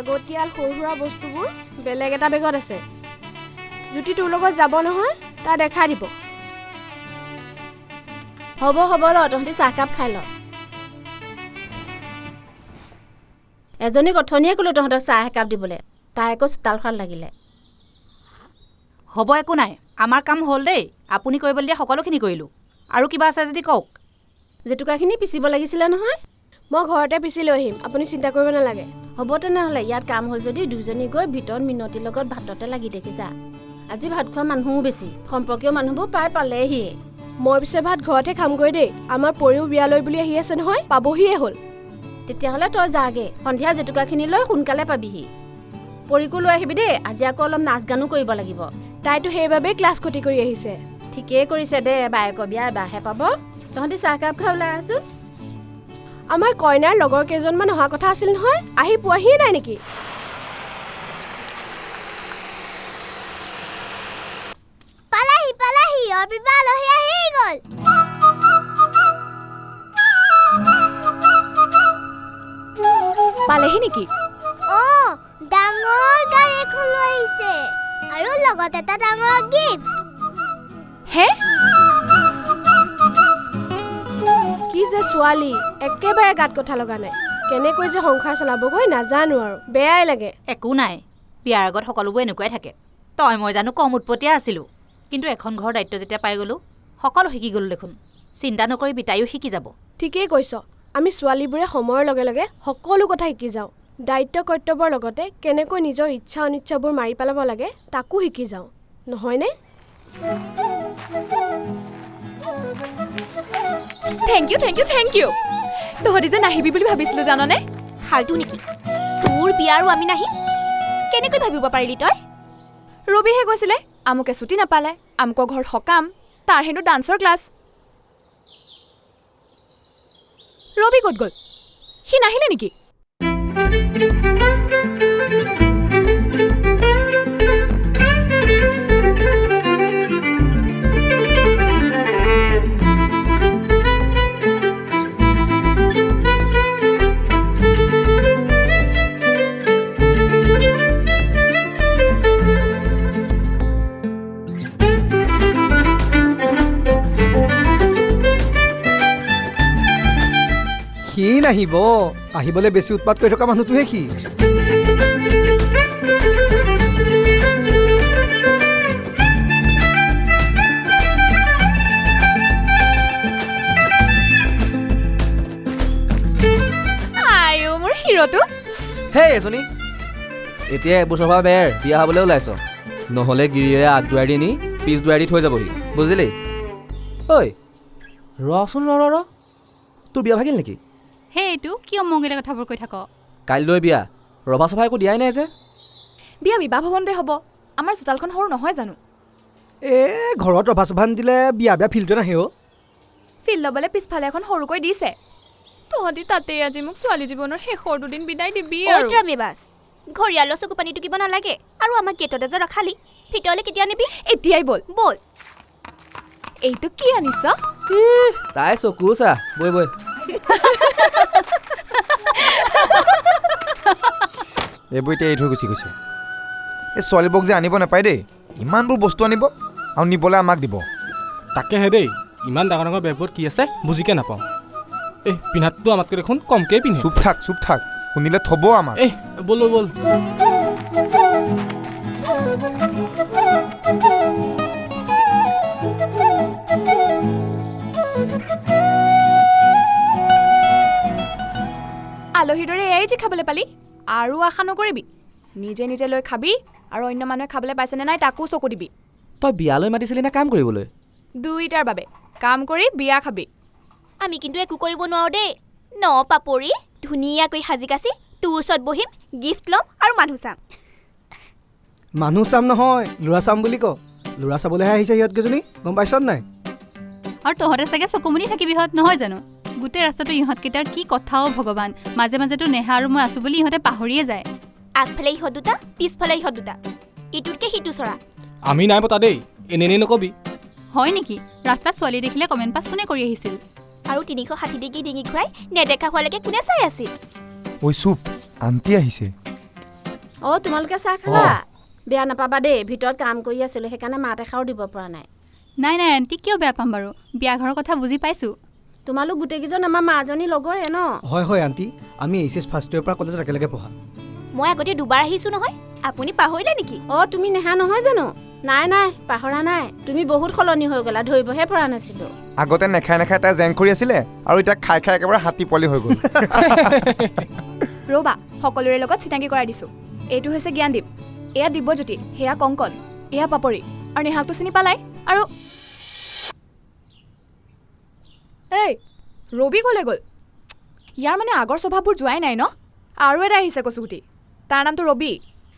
লাগতিয়াল সৰু বস্তুবোৰ বেলেগ এটা বেগত আছে যদি তোৰ লগত যাব নহয় তা দেখাই দিব হ'ব ল তহঁতি চাহকাপ খাই ল এজনী গঠনিয়ে ক'লো তহঁতক চাহ একাপ দিবলৈ তাই আকৌ চোতালখন লাগিলে হ'ব একো নাই আমাৰ কাম হ'ল দেই আপুনি কৰিবলৈ দিয়া সকলোখিনি কৰিলোঁ আৰু কিবা আছে যদি কওক জেতুকাখিনি পিচিব লাগিছিলে নহয় মই ঘৰতে পিচি লৈ আহিম আপুনি চিন্তা কৰিব নালাগে হ'ব তেনেহ'লে ইয়াত কাম হ'ল যদি দুজনী গৈ ভিতৰত মিনতিৰ লগত ভাততে লাগি দেখি যা আজি ভাত খোৱা মানুহো বেছি সম্পৰ্কীয় মানুহবোৰ প্ৰায় পালেহিয়ে মই পিছে ভাত ঘৰতে খামগৈ দেই আমাৰ পৰিও বিয়ালৈ বুলি আহি আছে নহয় পাবহিয়ে হ'ল তেতিয়াহ'লে তই যাগে সন্ধিয়া জেতুকাখিনি লৈ সোনকালে পাবিহি পৰিকো লৈ আহিবি দেই আজি আকৌ অলপ নাচ গানো কৰিব লাগিব তাইতো সেইবাবেই ক্লাছ ক্ষতি কৰি আহিছে ঠিকেই কৰিছে দে বায়েকৰ বিয়া এবাৰহে পাব তহঁতি চাহকাপ খাই ওলাই আছোন আমাৰ কইনাৰ লগৰ কেইজনমান অহা কথা আছিল নহয় আহি পোৱাহিয়ে নাই নেকি পালাহি অবিবা লহি আহি গ'ল পালেহি নেকি ডাঙৰ গাড়ী এখন লৈ আহিছে আৰু লগত এটা ডাঙৰ গিফ্ট হে কি যে ছোৱালী একেবাৰে গাত কথা লগা নাই কেনেকৈ যে সংসাৰ চলাবগৈ নাজানো আৰু বেয়াই লাগে একো নাই বিয়াৰ আগত সকলোবোৰ এনেকুৱাই থাকে তই মই জানো কম উৎপতীয়া আছিলোঁ কিন্তু এখন ঘৰ দায়িত্ব যেতিয়া পাই গ'লোঁ সকলো শিকি গ'লোঁ দেখোন চিন্তা নকৰিবি তাইও শিকি যাব ঠিকেই কৈছ আমি ছোৱালীবোৰে সময়ৰ লগে লগে সকলো কথা শিকি যাওঁ দায়িত্ব কৰ্তব্যৰ লগতে কেনেকৈ নিজৰ ইচ্ছা অনিচ্ছাবোৰ মাৰি পেলাব লাগে তাকো শিকি যাওঁ নহয়নে থেংক ইউ তহঁতি যে নাহিবি বুলি ভাবিছিলোঁ জাননে ফাল্টু নেকি তোৰ বিয়া আৰু আমি নাহিম কেনেকৈ ভাবিব পাৰিলি তই ৰবিহে কৈছিলে আমুকে ছুটি নাপালে আমুকৰ ঘৰত সকাম তাৰ হেনো ডান্সৰ ক্লাছ ৰবি ক'ত গ'ল সি নাহিলে নেকি সি নাহিব আহিবলৈ বেছি উৎপাত কৰি থকা মানুহটোহে সি আইও মোৰ হিৰোটো হে এজনী এতিয়া এবছৰ পৰা বেৰ বিয়া হ'বলৈ ওলাইছ নহ'লে গিৰিয়ে আগ দুৱাৰি দি নি পিছ দুৱাৰি দি থৈ যাবহি বুজিলি ঐ ৰচোন ৰ তোৰ বিয়া ভাগিল নেকি সেইটো কিয় মংগলীয়া কথাবোৰ কৈ থাক কাইলৈ বিয়া ৰভা চভা একো দিয়াই নাই যে বিয়া বিবাহ ভৱনতে হ'ব আমাৰ চোতালখন সৰু নহয় জানো ঘৰত ৰভা চভা নিদিলে বিয়া ফিল্ডটো নাহে ফিল্ড ল'বলৈ পিছফালে এখন সৰুকৈ দিছে তহঁতি তাতেই আজি মোক ছোৱালী জীৱনৰ শেষৰ দুদিন বিদায় দিবি আৰু বাছ ঘৰিয়ালৰ চকু পানী টুকিব নালাগে আৰু আমাক গেটতে যে ৰখালি ভিতৰলৈ কেতিয়া নিবি এতিয়াই বল বল এইটো কি আনিছ তাই চকু চা বৈ এইবোৰ এতিয়া এৰি থৈ গুচি গৈছে এই ছোৱালীবোৰক যে আনিব নাপায় দেই ইমানবোৰ বস্তু আনিব আৰু নিবলৈ আমাক দিব তাকেহে দেই ইমান ডাঙৰ ডাঙৰ বেগবোৰত কি আছে বুজিকে নাপাওঁ এই পিন্ধাতটো আমাতকৈ দেখোন কমকৈ পিন্ধে চুপ থাক শুনিলে থ'ব আমাক বল আলহীৰ দৰে এয়াই যে খাবলৈ পালি আৰু আশা নকৰিবি নিজে নিজে লৈ খাবি আৰু অন্য মানুহে খাবলৈ পাইছেনে নাই তাকো চকু দিবি তই বিয়ালৈ মাতিছিলি নে কাম কৰিবলৈ দুইটাৰ বাবে কাম কৰি বিয়া খাবি আমি কিন্তু একো কৰিব নোৱাৰো দেই ন পাপৰি ধুনীয়াকৈ সাজি কাচি তোৰ ওচৰত বহিম গিফ্ট ল'ম আৰু মানুহ চাম নহয় ল'ৰা চাম বুলি ক ল'ৰা চাবলৈহে আহিছে সিহঁতকেইজনী গম পাইছ নাই আৰু তহঁতে চাগে চকুমুনি থাকিবি ইহঁত নহয় জানো গোটেই ৰাস্তাটো ইহঁতকেইটাৰ কি কথাও ভগৱান মাজে মাজেতো নেহা আৰু মই আছো বুলি ইহঁতে পাহৰিয়ে যায় আগফালে ইহঁত দুটা পিছফালে ইহঁত দুটা ইটোতকে সিটো চৰা আমি নাই পতা দেই এনেই নকবি হয় নেকি ৰাস্তাত ছোৱালী দেখিলে কমেণ্ট পাছ কোনে কৰি আহিছিল আৰু 360 ডিগ্ৰী ডিঙি ঘূৰাই নেদেখা হোৱালৈকে কোনে চাই আছিল ঐ চুপ আন্টি আহিছে অঁ তোমালোকে চাহ খালা বেয়া নাপাবা দেই ভিতৰত কাম কৰি আছিলোঁ সেইকাৰণে মাত এষাৰো দিব পৰা নাই নাই নাই আণ্টি কিয় বেয়া পাম বাৰু বিয়া ঘৰৰ কথা বুজি পাইছোঁ তোমালোক গোটেইকেইজন আমাৰ মাজনী লগৰে ন হয় হয় আণ্টি আমি এইচএছ ফাৰ্ষ্ট ইয়েৰৰ পৰা কলেজত একেলগে পঢ়া মই আগতে দুবাৰ আহিছোঁ নহয় আপুনি পাহৰিলে নেকি অঁ তুমি নেহা নহয় জানো নাই নাই পাহৰা নাই তুমি বহুত সলনি হৈ গ'লা ধৰিবহে পৰা নাছিলোঁ আগতে নেখাই নেখাই তাই জেং কৰি আছিলে আৰু এতিয়া খাই খাই একেবাৰে হাতী পোৱালি হৈ গ'ল ৰ'বা সকলোৰে লগত চিনাকি কৰাই দিছোঁ এইটো হৈছে জ্ঞানদীপ এয়া দিব্যজ্যোতি সেয়া কংকন এয়া পাপৰি আৰু নেহাকটো চিনি পালাই আৰু এই ৰবি ক'লৈ গ'ল ইয়াৰ মানে আগৰ স্বভাৱবোৰ যোৱাই নাই ন আৰু এটা আহিছে কচুগুটি তাৰ নামটো ৰবি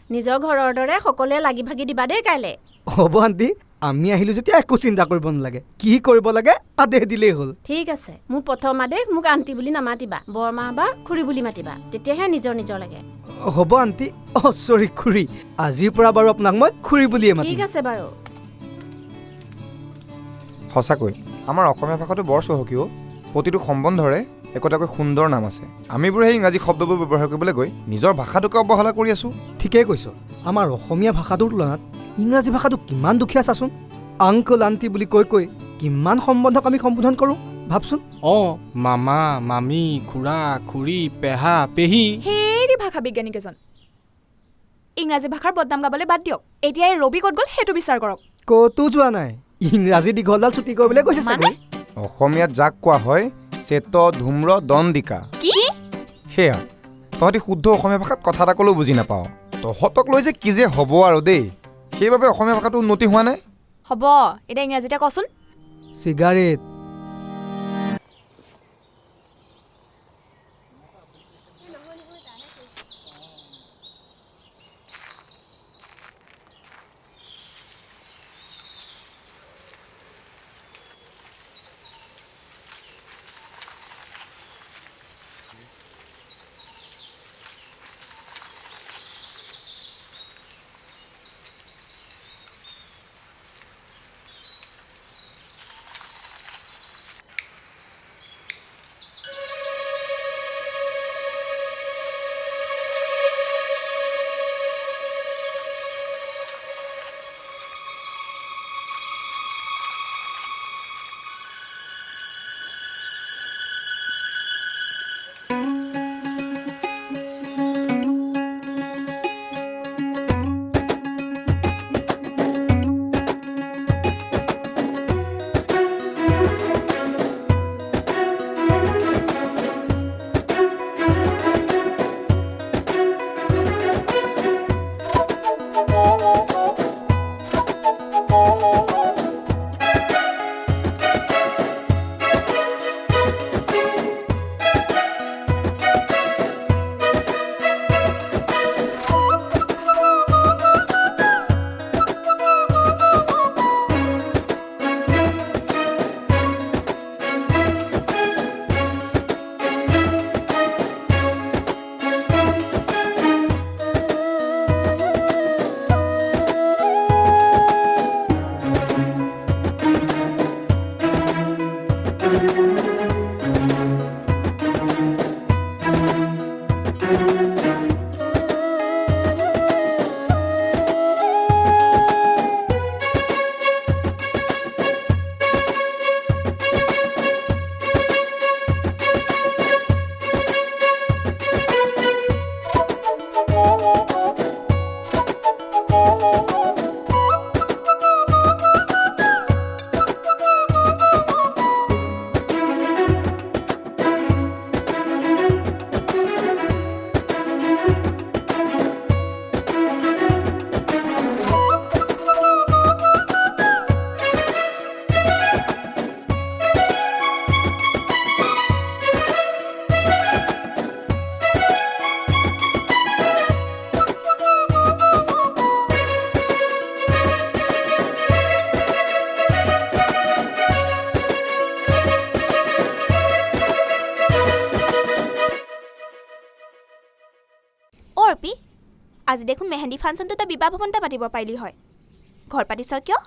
নিজৰ ঘৰৰ দৰে সকলোৱে লাগি ভাগি দিবা দেই কাইলৈ হ'ব আণ্টি আমি আহিলোঁ যেতিয়া একো চিন্তা কৰিব নালাগে কি কৰিব লাগে আদেশ দিলেই হ'ল ঠিক আছে মোৰ প্ৰথম আদেশ মোক আণ্টি বুলি নামাতিবা বৰমা বা খুৰী বুলি মাতিবা তেতিয়াহে নিজৰ নিজৰ লাগে হ'ব আণ্টি অঁ চৰি খুৰী আজিৰ পৰা বাৰু আপোনাক মই খুৰী বুলিয়ে ঠিক মাতিম আছে বাৰু সঁচাকৈ আমাৰ অসমীয়া ভাষাটো বৰ চহকী অ' প্ৰতিটো সম্বন্ধৰে একোটাকৈ সুন্দৰ নাম আছে আমিবোৰে সেই ইংৰাজী শব্দবোৰ ব্যৱহাৰ কৰিবলৈ গৈ নিজৰ ভাষাটোকে অৱহেলা কৰি আছোঁ ঠিকেই কৈছ আমাৰ অসমীয়া ভাষাটোৰ তুলনাত ইংৰাজী ভাষাটো কিমান দুখীয়া চাচোন আংকল আণ্টি বুলি কৈ কৈ কিমান সম্বন্ধক আমি সম্বোধন কৰোঁ ভাবচোন অঁ মামা মামী খুৰা খুৰী পেহা পেহী হেৰি ভাষা বিজ্ঞানীকেইজন ইংৰাজী ভাষাৰ বদনাম গাবলৈ বাদ দিয়ক এতিয়া এই ৰবি ক'ত গ'ল সেইটো বিচাৰ কৰক ক'তো যোৱা নাই ইংৰাজী দীঘলডাল ছুটি কৰিবলৈ কৈছে চাগে অসমীয়াত যাক কোৱা হয় চেত ধূম্ৰ দণ্ডিকা কি সেয়া তহঁতি শুদ্ধ অসমীয়া ভাষাত কথা এটা ক'লেও বুজি নাপাওঁ তহঁতক লৈ যে কি যে হ'ব আৰু দেই সেইবাবে অসমীয়া ভাষাটো উন্নতি হোৱা নাই হ'ব এতিয়া ইংৰাজীতে কচোন চিগাৰেট অৰ্পি আজি দেখোন মেহেন্দি ফাংচনটো তই বিবাহ ভৱনতে পাতিব পাৰিলি হয় ঘৰ পাতিছ কিয়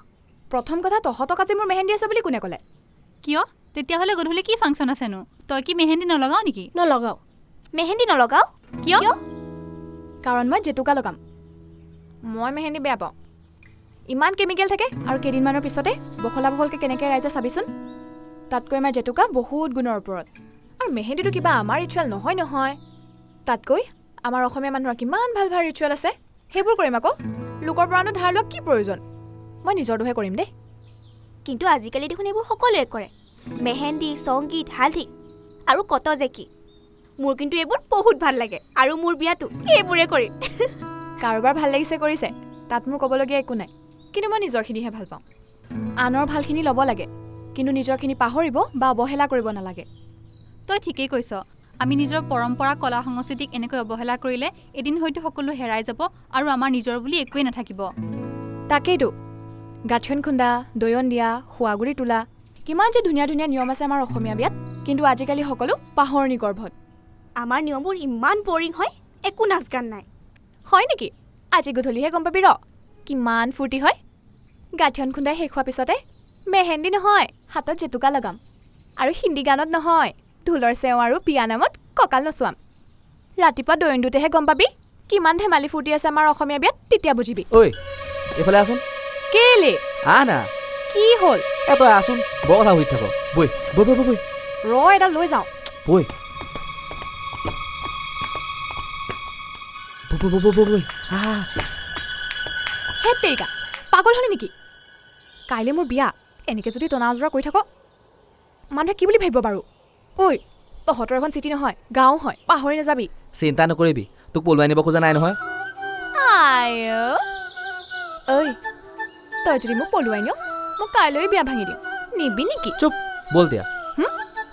প্ৰথম কথা তহঁতক আজি মোৰ মেহেন্দি আছে বুলি কোনে ক'লে কিয় তেতিয়াহ'লে গধূলি কি ফাংচন আছেনো তই কি মেহেন্দি নলগাও নেকি নলগাওঁ মেহেন্দি নলগাও কিয় কাৰণ মই জেতুকা লগাম মই মেহেন্দি বেয়া পাওঁ ইমান কেমিকেল থাকে আৰু কেইদিনমানৰ পিছতে বখলা বখলকৈ কেনেকৈ ৰাইজে চাবিচোন তাতকৈ আমাৰ জেতুকা বহুত গুণৰ ওপৰত আৰু মেহেন্দিটো কিবা আমাৰ ৰিচুৱেল নহয় তাতকৈ আমাৰ অসমীয়া মানুহৰ কিমান ভাল ভাল ৰিচুৱেল আছে সেইবোৰ কৰিম আকৌ লোকৰ পৰানো ধাৰ লোৱা কি প্ৰয়োজন মই নিজৰটোহে কৰিম দেই কিন্তু আজিকালি দেখোন এইবোৰ সকলোৱে কৰে মেহেন্দি সংগীত হালধি আৰু কত যে কি মোৰ কিন্তু এইবোৰ বহুত ভাল লাগে আৰু মোৰ বিয়াটো এইবোৰে কৰিম কাৰোবাৰ ভাল লাগিছে কৰিছে তাত মোৰ ক'বলগীয়া একো নাই কিন্তু মই নিজৰখিনিহে ভাল পাওঁ আনৰ ভালখিনি ল'ব লাগে কিন্তু নিজৰখিনি পাহৰিব বা অৱহেলা কৰিব নালাগে তই ঠিকেই কৈছ আমি নিজৰ পৰম্পৰা কলা সংস্কৃতিক এনেকৈ অৱহেলা কৰিলে এদিন হয়তো সকলো হেৰাই যাব আৰু আমাৰ নিজৰ বুলি একোৱেই নাথাকিব তাকেইতো গাঁঠিয়ন খুন্দা দয়ন দিয়া শোৱাগুৰি তোলা কিমান যে ধুনীয়া ধুনীয়া নিয়ম আছে আমাৰ অসমীয়া বিয়াত কিন্তু আজিকালি সকলো পাহৰণি গৰ্ভত আমাৰ নিয়মবোৰ ইমান বৰিং হয় একো নাচ গান নাই হয় নেকি আজি গধূলিহে গম পাবি ৰ কিমান ফূৰ্তি হয় গাঁঠিয়ন খুন্দাই শেষ হোৱাৰ পিছতে মেহেন্দি নহয় হাতত জেতুকা লগাম আৰু হিন্দী গানত নহয় ঢোলৰ চেও আৰু পিয়া নামত কঁকাল নচুৱাম ৰাতিপুৱা দৈনটোতেহে গম পাবি কিমান ধেমালি ফূৰ্তি আছে আমাৰ অসমীয়া বিয়াত তেতিয়া বুজিবি ঐ এইফালে আছোন কেলে আহ না কি হ'ল তই আছোন বৰ কথা সুধি থাক বৈ বৈ বৈ বৈ ৰ এডাল লৈ যাওঁ বৈ হে তেৰিকা পাগল হলি নেকি কাইলৈ মোৰ বিয়া এনেকৈ যদি টনা আজৰা কৰি থাক মানুহে কি বুলি ভাবিব বাৰু ঐ তহঁতৰ এখন চিটি নহয় গাঁও হয় পাহৰি নাযাবি চিন্তা নকৰিবি তোক পলুৱাই নিব খোজা নাই নহয় ঐ তই যদি মোক পলুৱাই নিয় মই কাইলৈ বিয়া ভাঙি দিম নিবি নেকি চুপ বল দিয়া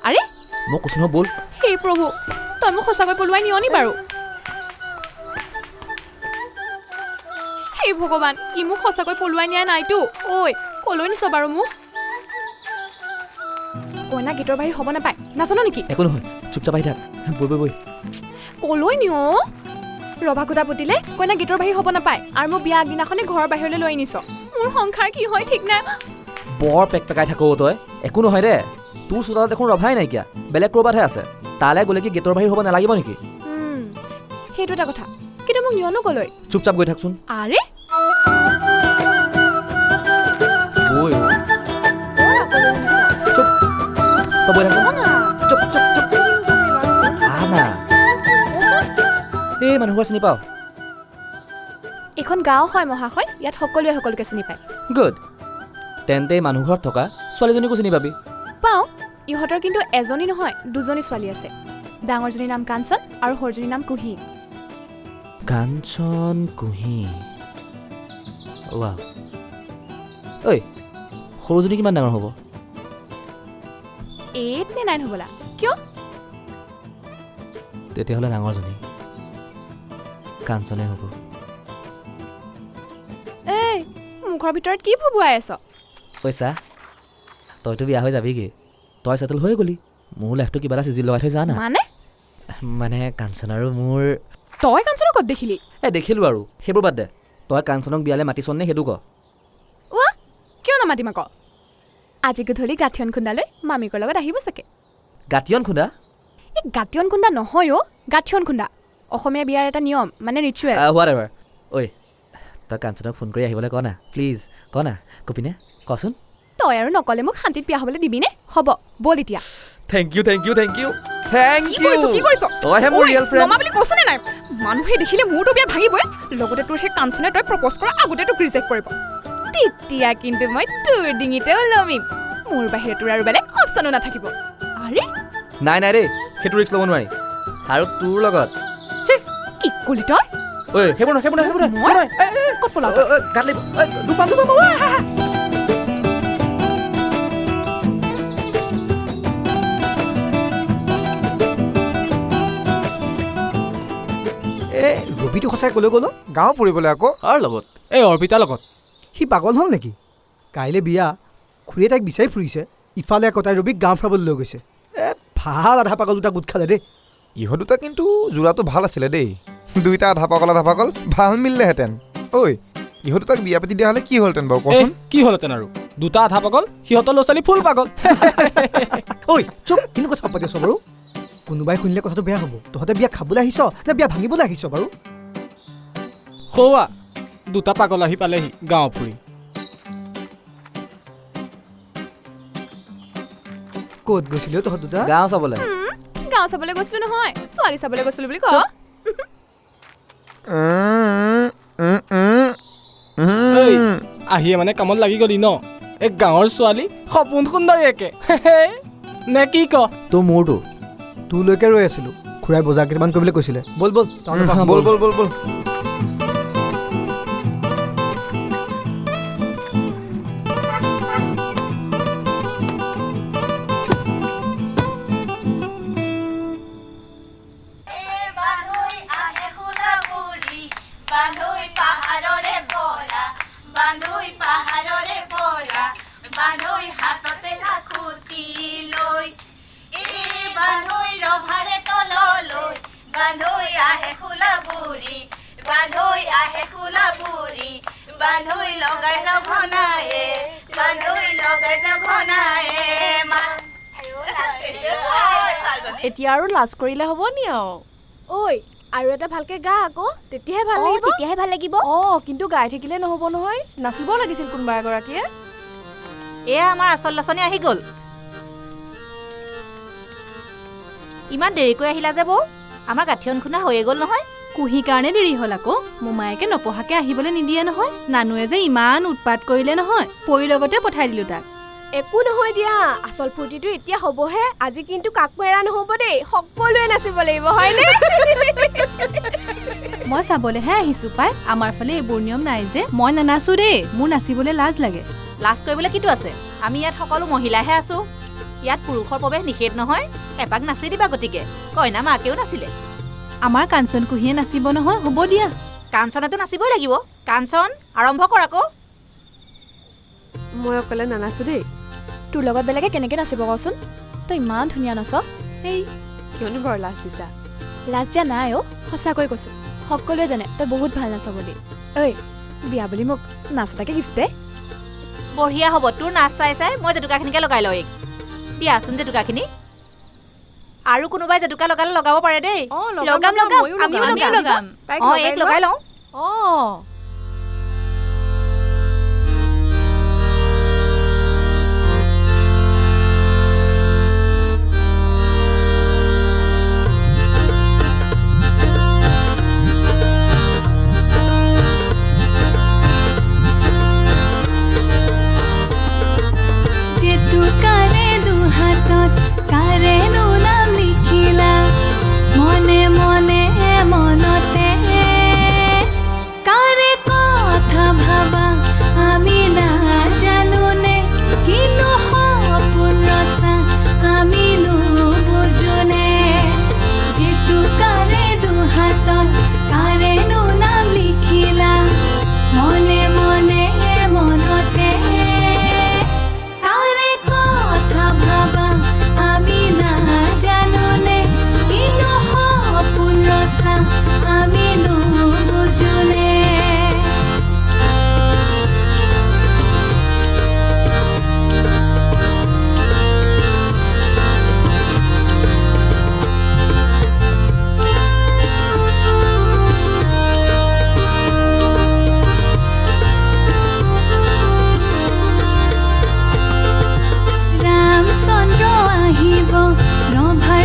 আৰে মই কৈছো নহয় বল হে প্ৰভু তই মোক সঁচাকৈ পলুৱাই নিয় নি বাৰু হে ভগৱান ই মোক সঁচাকৈ পলুৱাই নিয়া নাইতো ঐ কলৈ নিছ বাৰু মোক কইনা গীতৰ বাহিৰ হ'ব নাপায় নাজানো নেকি একো নহয় চুপচাপ আহি থাক বৈ বৈ বৈ কলৈ নিয় ৰভা কুটা পুতিলে কইনা গীতৰ বাহিৰ হ'ব নাপায় আৰু মোৰ বিয়া আগদিনাখনে ঘৰৰ বাহিৰলৈ লৈ আনিছ মোৰ সংসাৰ কি হয় ঠিক নাই বৰ পেক পেকাই থাক তই একো নহয় দে তোৰ চোতালত দেখোন ৰভাই নাইকিয়া বেলেগ ক'ৰবাতহে আছে তালৈ গ'লে কি গেটৰ বাহিৰ হ'ব নালাগিব নেকি সেইটো এটা কথা কিন্তু মোক নিয়নো কলৈ চুপচাপ গৈ থাকচোন আৰে বৈ চুপ তই বৈ থাকচোন চুপ চুপ চুপ আহ না এই মানুহবোৰ চিনি পাওঁ এখন গাঁও হয় মহাশয় ইয়াত সকলোৱে সকলোকে চিনি পায় গুড তেন্তে মানুহ ঘৰত থকা ছোৱালীজনীকো চিনি পাবি পাওঁ ইহঁতৰ কিন্তু এজনী নহয় দুজনী ছোৱালী আছে ডাঙৰজনীৰ নাম কাঞ্চন আৰু সৰুজনীৰ নাম কুহি কাঞ্চন কুহি ৱাও ঐ সৰুজনী কিমান ডাঙৰ হ'ব 8 নে 9 হ'বলা কিয় তেতিয়াহ'লে ডাঙৰজনী কাঞ্চনে হ'ব এই মুখৰ ভিতৰত কি ভুবুৱাই আছ পইচা তইতো বিয়া হৈ যাবিগৈ তই ছেটেল হৈ গ'লি মোৰ লাইফটো কিবা এটা চিজিল লগাই থৈ যা না মানে কাঞ্চন আৰু মোৰ তই কাঞ্চনক ক'ত দেখিলি দেখিলোঁ আৰু সেইবোৰ বাদ দে তই কাঞ্চনক বিয়ালৈ মাতিছনে সেইটো ক কিয় নামাতিম আকৌ আজি গধূলি গাঁঠিয়ন খুন্দালৈ মামীকৰ লগত আহিব চাগে গাঁঠিয়ন খুন্দা এই গাঁঠিয়ন খুন্দা নহয় অ' গাঁঠিয়ন খুন্দা অসমীয়া বিয়াৰ এটা নিয়ম মানে ৰিচুৱেল হোৱাট এভাৰ ঐ তই কাঞ্চনক ফোন কৰি আহিবলৈ ক না প্লিজ ক না কপিনে কচোন তই আৰু নকলে মোক শান্তিত বিয়া হ'বলৈ দিবিনে হ'ব বল এতিয়া thank you thank you thank you thank you কি কৰিছ তইহে মোৰ ৰিয়েল ফ্ৰেণ্ড নমা বুলি কৈছনে নাই মানুহে দেখিলে মোৰতো বিয়া ভাঙিবই লগতে তোৰ সেই কাঞ্চনে তই প্ৰপ'জ কৰাৰ আগতে তোক ৰিজেক্ট কৰিব তেতিয়া কিন্তু মই তোৰ ডিঙিতে ওলমিম মোৰ বাহিৰে তোৰ আৰু বেলেগ অপশ্যনো নাথাকিব আৰে নাই নাই দেই সেইটো ৰিস্ক ল'ব নোৱাৰি আৰু তোৰ লগত কি কলি তই ঐ সেইবোৰ নহয় ক'ত পলাৱ গাত লাগিব দুপাম এই ৰবিটো সঁচাই ক'লৈ গ'লো গাঁও ফুৰিবলৈ আকৌ কাৰ লগত এই অৰ্পিতাৰ লগত সি পাগল হ'ল নেকি কাইলৈ বিয়া খুৰীয়ে তাইক বিচাৰি ফুৰিছে ইফালে আকৌ তাই ৰবিক গাঁও ফুৰাবলৈ লৈ গৈছে ভাল আধা পাগল দুটা গোট খালে দেই ইহঁত দুটা কিন্তু যোৰাটো ভাল আছিলে দেই দুইটা আধা পাগল ভাল মিলিলেহেঁতেন ঐ ইহঁত দুটাক বিয়া পাতি দিয়া হ'লে কি হ'লহেঁতেন বাৰু কচোন কি হ'লহেঁতেন আৰু দুটা আধা পাগল সিহঁতৰ ল'ৰা ছোৱালী ফুল পাগল ঐ চুপ কিন্তু কথা পাতি আছ বাৰু কোনোবাই শুনিলে কথাটো বেয়া হ'ব তহঁতে বিয়া খাবলৈ আহিছ নে বিয়া ভাঙিবলৈ আহিছ বাৰু সৌৱা দুটা পাগল আহি পালেহি গাঁও ফুৰি ক'ত গৈছিলি তহঁত দুটা গাঁও চাবলৈ গাঁও চাবলৈ গৈছিলো নহয় ছোৱালী চাবলৈ গৈছিলো বুলি ক আহিয়ে মানে কামত লাগি গলি ন এক গাঁৱৰ ছোৱালী সপোন সুন্দৰী একে নে কি ক তোৰ মোৰটো তোলৈকে ৰৈ আছিলোঁ খুৰাই বজাৰ কেইটামান কৰিবলৈ কৈছিলে ব'ল ব'ল বল বল বল বল এতিয়া আৰু লাজ কৰিলে হ'ব নি আৰু ঐ আৰু এটা ভালকে গা আকৌ তেতিয়াহে ভাল লাগিব তেতিয়াহে ভাল লাগিব অঁ কিন্তু গাই থাকিলে নহ'ব নহয় নাচিব লাগিছিল কোনোবা এগৰাকীয়ে এয়া আমাৰ আচল নাচনি আহি গ'ল ইমান দেৰিকৈ আহিলা যে বৌ আমাৰ গাঠিয়ন খুন্দা হৈয়ে গ'ল নহয় কুহি কাৰণে দেৰি হ'ল আকৌ মোমায়েকে নপঢ়াকে আহিবলৈ নিদিয়ে নহয় নানুৱে যে ইমান উৎপাত কৰিলে নহয় পৰি লগতে পঠাই দিলোঁ তাক একো নহয় দিয়া আচল ফূৰ্তিটো এতিয়া হ'বহে আজি কিন্তু কাকো এৰা নহ'ব দেই সকলোৱে নাচিব লাগিব হয়নে মই চাবলৈহে আহিছোঁ পাই আমাৰ ফালে এইবোৰ নিয়ম নাই যে মই নানাচো দেই মোৰ নাচিবলৈ লাজ লাগে লাজ কৰিবলৈ কিটো আছে আমি ইয়াত সকলো মহিলাহে আছোঁ ইয়াত পুৰুষৰ প্ৰৱেশ নিষেধ নহয় এপাক নাচি দিবা গতিকে কইনা মাকেও নাছিলে আমাৰ কাঞ্চন কুহিয়ে নাচিব নহয় হ'ব দিয়া কাঞ্চনাটো নাচিবই লাগিব কাঞ্চন আৰম্ভ কৰ আকৌ মই অকলে নানাচো দেই তোৰ লগত বেলেগে কেনেকৈ নাচিব কচোন তই ইমান ধুনীয়া নাচ এই কিয়নো বৰ লাজ দিছা লাজ দিয়া নাই অ' সঁচাকৈ কৈছোঁ সকলোৱে জানে তই বহুত ভাল নাচ বুলি ঐ বিয়া বুলি মোক নাচ এটাকে গিফ্ট দে বঢ়িয়া হ'ব তোৰ নাচ চাই চাই মই জেতুকাখিনিকে লগাই লওঁ এইক দিয়াচোন জেতুকাখিনি আৰু কোনোবাই জেতুকা লগালে লগাব পাৰে দেই লগাম আমিও লগাম অঁ এইক লগাই লওঁ অঁ ৰামচন্দ্ৰ আহিব ৰভাৰ